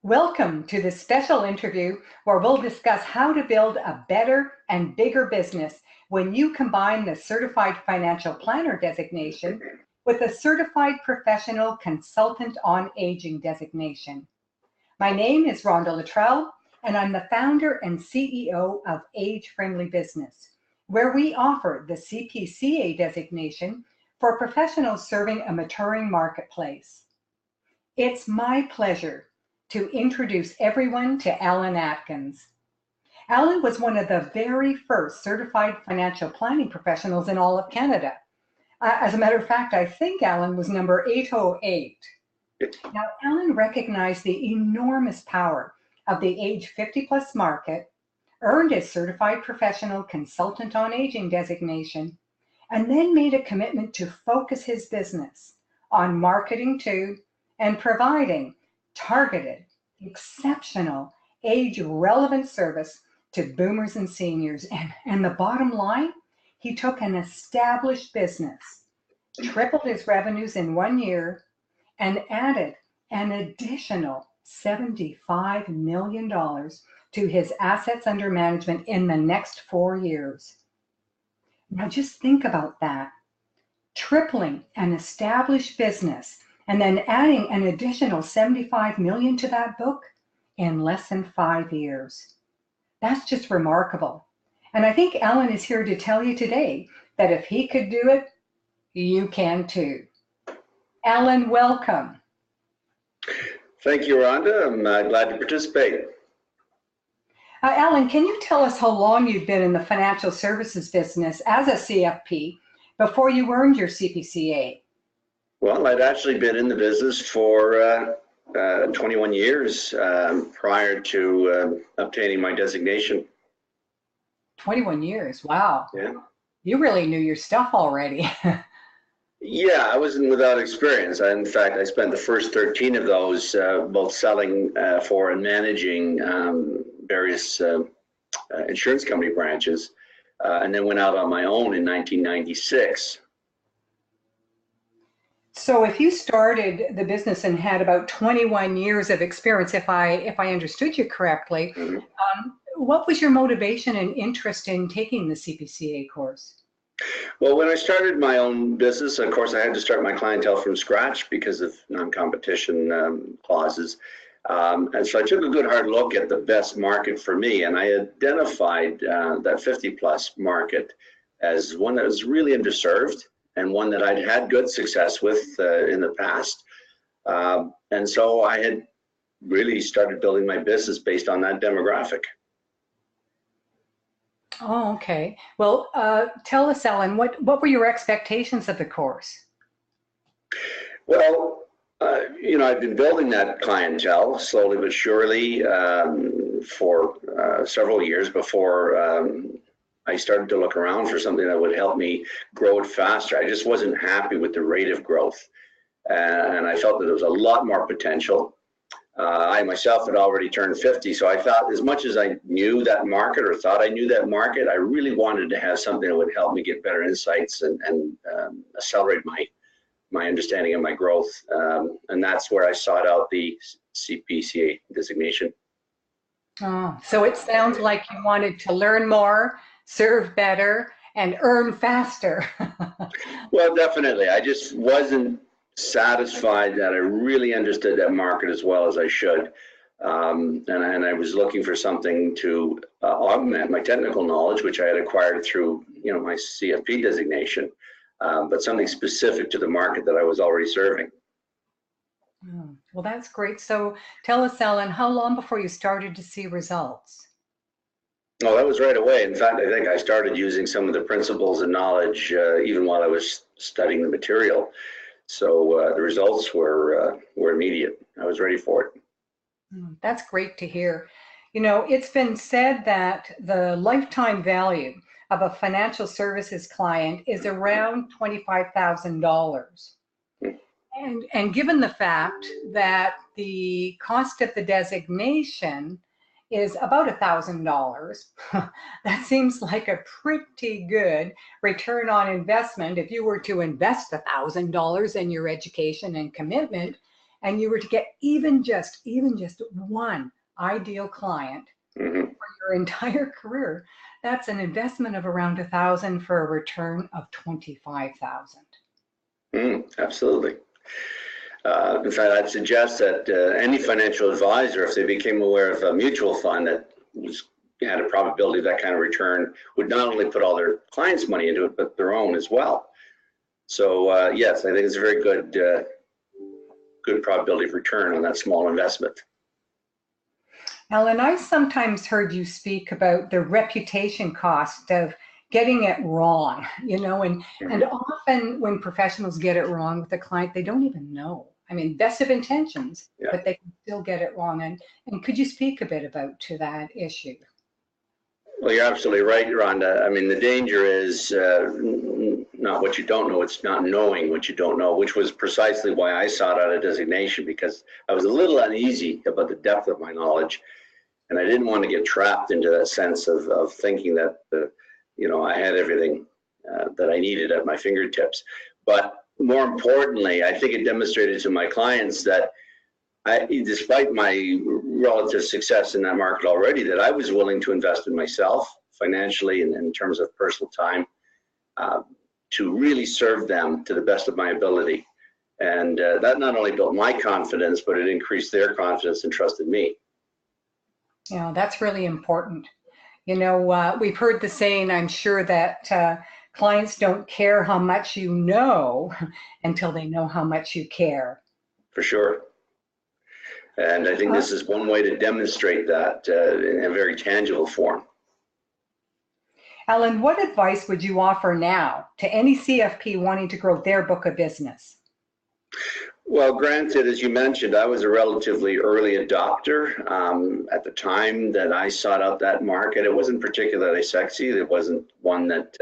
Welcome to this special interview where we'll discuss how to build a better and bigger business when you combine the Certified Financial Planner designation with the Certified Professional Consultant on Aging designation. My name is Rhonda Luttrell, and I'm the founder and CEO of Age Friendly Business, where we offer the CPCA designation for professionals serving a maturing marketplace. It's my pleasure to introduce everyone to Alan Atkins. Alan was one of the very first certified financial planning professionals in all of Canada. As a matter of fact, I think Alan was number 808. Now, Alan recognized the enormous power of the age 50 plus market, earned his Certified Professional Consultant on Aging designation, and then made a commitment to focus his business on marketing to and providing targeted, exceptional, age-relevant service to boomers and seniors. And the bottom line, he took an established business, tripled his revenues in 1 year, and added an additional $75 million to his assets under management in the next 4 years. Now just think about that. Tripling an established business and then adding an additional 75 million to that book in less than 5 years. That's just remarkable. And I think Alan is here to tell you today that if he could do it, you can too. Alan, welcome. Thank you, Rhonda. I'm glad to participate. Alan, can you tell us how long you've been in the financial services business as a CFP before you earned your CPCA? Well, I'd actually been in the business for 21 years prior to obtaining my designation. 21 years, wow. Yeah. You really knew your stuff already. Yeah, I wasn't without experience. In fact, I spent the first 13 of those both selling for and managing various insurance company branches, and then went out on my own in 1996. So if you started the business and had about 21 years of experience, if I understood you correctly, Mm-hmm. What was your motivation and interest in taking the CPCA course? Well, when I started my own business, of course, I had to start my clientele from scratch because of non-competition clauses. And so I took a good hard look at the best market for me, and I identified that 50 plus market as one that was really underserved and one that I'd had good success with in the past. And so I had really started building my business based on that demographic. Oh, okay. Well, tell us, Alan, what were your expectations of the course? Well, I've been building that clientele slowly but surely for several years before I started to look around for something that would help me grow it faster. I just wasn't happy with the rate of growth, and I felt that there was a lot more potential. I myself had already turned 50, so I thought as much as I knew that market or thought I knew that market, I really wanted to have something that would help me get better insights and accelerate my understanding of my growth. And that's where I sought out the CPCA designation. Oh, so it sounds like you wanted to learn more, serve better, and earn faster. Well, definitely. I just wasn't satisfied that I really understood that market as well as I should. And I was looking for something to augment my technical knowledge, which I had acquired through my CFP designation, but something specific to the market that I was already serving. Well, that's great. So tell us, Alan, how long before you started to see results? Oh, that was right away. In fact, I think I started using some of the principles and knowledge even while I was studying the material. So the results were immediate. I was ready for it. That's great to hear. It's been said that the lifetime value of a financial services client is around $25,000. And given the fact that the cost of the designation is about $1,000, that seems like a pretty good return on investment if you were to invest $1,000 in your education and commitment and you were to get even just one ideal client Mm-hmm. for your entire career, that's an investment of around $1,000 for a return of $25,000. Absolutely. In fact, I'd suggest that any financial advisor, if they became aware of a mutual fund that had a probability of that kind of return, would not only put all their clients' money into it, but their own as well. So yes, I think it's a very good probability of return on that small investment. Alan, I've sometimes heard you speak about the reputation cost of getting it wrong, and often when professionals get it wrong with a client, they don't even know. I mean, best of intentions, Yeah. but they can still get it wrong. And could you speak a bit to that issue? Well, you're absolutely right, Rhonda. I mean, the danger is not what you don't know, it's not knowing what you don't know, which was precisely why I sought out a designation, because I was a little uneasy about the depth of my knowledge. And I didn't want to get trapped into that sense of thinking that, I had everything that I needed at my fingertips. But more importantly, I think it demonstrated to my clients that despite my relative success in that market already, that I was willing to invest in myself financially and in terms of personal time to really serve them to the best of my ability. And that not only built my confidence, but it increased their confidence and trust in me. That's really important. We've heard the saying, I'm sure, that clients don't care how much you know until they know how much you care. For sure. And I think this is one way to demonstrate that in a very tangible form. Alan, what advice would you offer now to any CFP wanting to grow their book of business? Well, granted, as you mentioned, I was a relatively early adopter. At the time that I sought out that market, it wasn't particularly sexy. It wasn't one that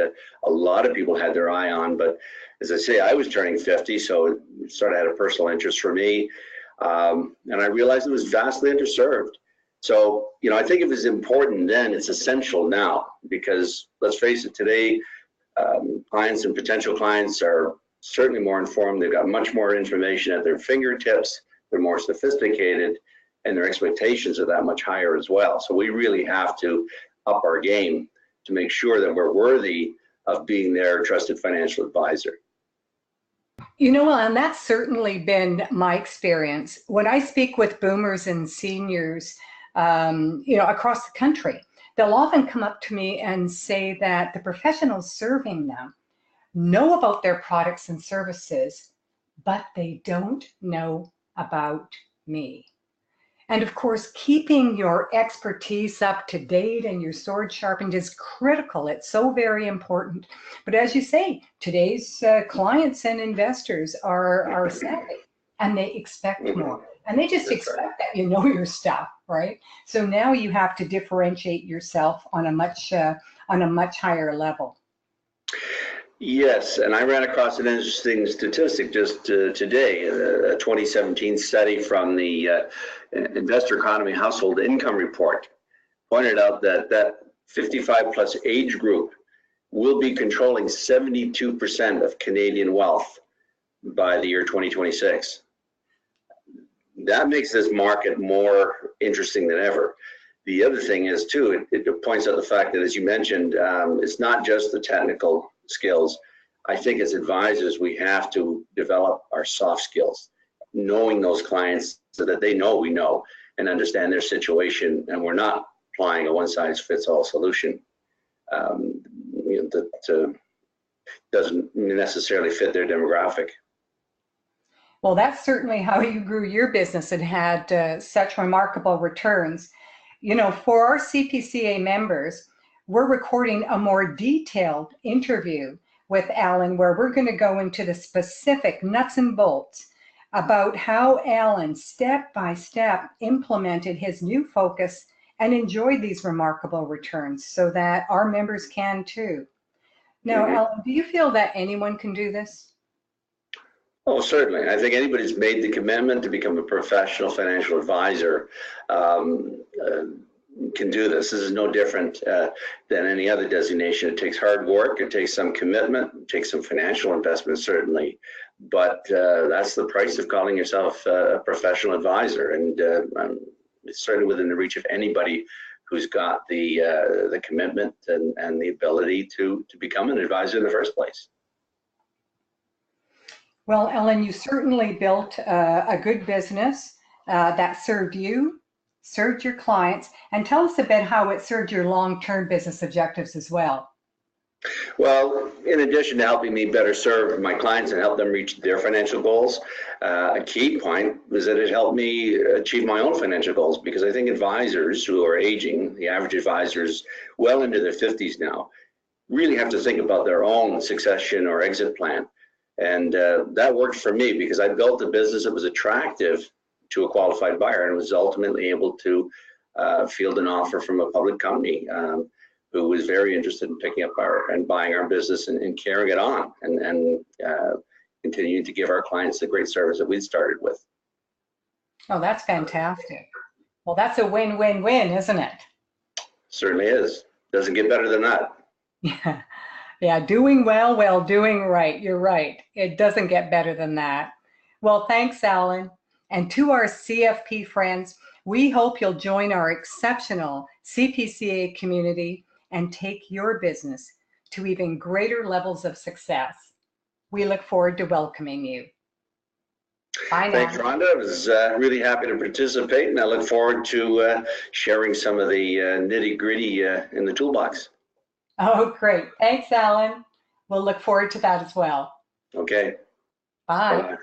a lot of people had their eye on. But as I say, I was turning 50, so it sort of had a personal interest for me. And I realized it was vastly underserved. So, I think if it's important then, it's essential now, because let's face it, today, clients and potential clients are certainly more informed. They've got much more information at their fingertips. They're more sophisticated, and their expectations are that much higher as well. So we really have to up our game to make sure that we're worthy of being their trusted financial advisor. And that's certainly been my experience. When I speak with boomers and seniors, across the country, they'll often come up to me and say that the professionals serving them know about their products and services, but they don't know about me. And of course, keeping your expertise up to date and your sword sharpened is critical. It's so very important. But as you say, today's clients and investors are savvy, and they expect more. And they just expect that you know your stuff, right? So now you have to differentiate yourself on a much higher level. Yes, and I ran across an interesting statistic just today, a 2017 study from the Investor Economy Household Income Report pointed out that 55 plus age group will be controlling 72% of Canadian wealth by the year 2026. That makes this market more interesting than ever. The other thing is too, it points out the fact that, as you mentioned, it's not just the technical skills. I think as advisors, we have to develop our soft skills, knowing those clients so that they know we know and understand their situation, and we're not applying a one-size-fits-all solution that doesn't necessarily fit their demographic. Well, that's certainly how you grew your business and had such remarkable returns. For our CPCA members, we're recording a more detailed interview with Alan, where we're going to go into the specific nuts and bolts about how Alan step by step implemented his new focus and enjoyed these remarkable returns, so that our members can too. Now, Alan, do you feel that anyone can do this? Oh, certainly. I think anybody who's made the commitment to become a professional financial advisor can do this. This is no different than any other designation. It takes hard work, it takes some commitment, it takes some financial investment, certainly, but that's the price of calling yourself a professional advisor. And it's certainly within the reach of anybody who's got the commitment and the ability to become an advisor in the first place. Well, Ellen, you certainly built a good business that served you, served your clients, and tell us a bit how it served your long-term business objectives as well. Well, in addition to helping me better serve my clients and help them reach their financial goals, a key point was that it helped me achieve my own financial goals, because I think advisors who are aging, the average advisor is well into their 50s now, really have to think about their own succession or exit plan. And that worked for me because I built a business that was attractive to a qualified buyer and was ultimately able to field an offer from a public company who was very interested in picking up and buying our business and carrying it on and continuing to give our clients the great service that we started with. Oh, that's fantastic. Well, that's a win-win-win, isn't it? Certainly is. Doesn't get better than that. Yeah. Yeah, doing well while doing right. You're right. It doesn't get better than that. Well, thanks, Alan. And to our CFP friends, we hope you'll join our exceptional CPCA community and take your business to even greater levels of success. We look forward to welcoming you. Bye now. Thanks, Rhonda. I was really happy to participate, and I look forward to sharing some of the nitty-gritty in the toolbox. Oh, great. Thanks, Alan. We'll look forward to that as well. Okay. Bye. Bye-bye.